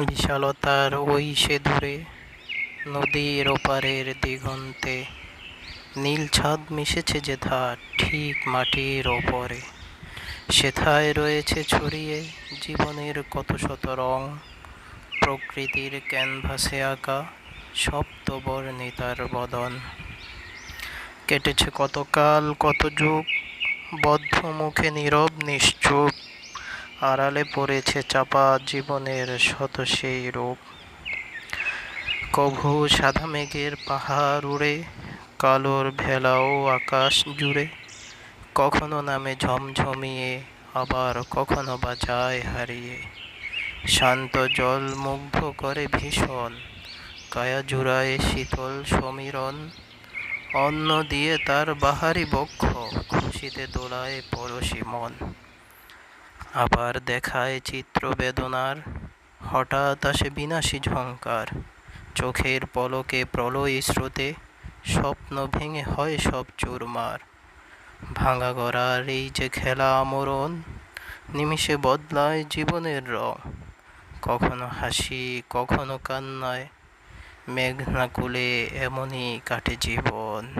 বিশালতার ওই সে দূরে, নদীর ওপারের দিগন্তে, নীল ছাদ মিশেছে যেথা ঠিক মাটির ওপরে, সেথায় রয়েছে ছড়িয়ে জীবনের কত শত রং, প্রকৃতির ক্যানভাসে আঁকা সপ্তবর্ণিতার বদন। কেটেছে কত কাল কত যুগ, বদ্ধ মুখে নীরব নিশ্চুপ, আড়ালে পড়েছে চাপা জীবনের শত সেই রূপ। কভু সাদা মেঘের পাহাড় উড়ে, কালোর ভেলাও আকাশ জুড়ে, কখনো নামে ঝমঝমিয়ে, আবার কখনো বা যায় হারিয়ে। শান্ত জল মুগ্ধ করে ভীষণ, কায়া জুড়ায় শীতল সমীরণ, অন্ন দিয়ে তার বাহারি বক্ষ, খুশিতে দোলায় পরশি মন। আবার দেখায় চিত্র বেদনার, হঠাৎ আসে বিনাশী ঝঙ্কার, চোখের পলকে প্রলয় স্রোতে, স্বপ্ন ভেঙে হয় সব চুরমার। ভাঙা গড়ার এই যে খেলা আমরণ, নিমিষে বদলায় জীবনের রং, কখনো হাসি কখনো কান্নায়, মেঘনা কুলে এমনই কাটে জীবন।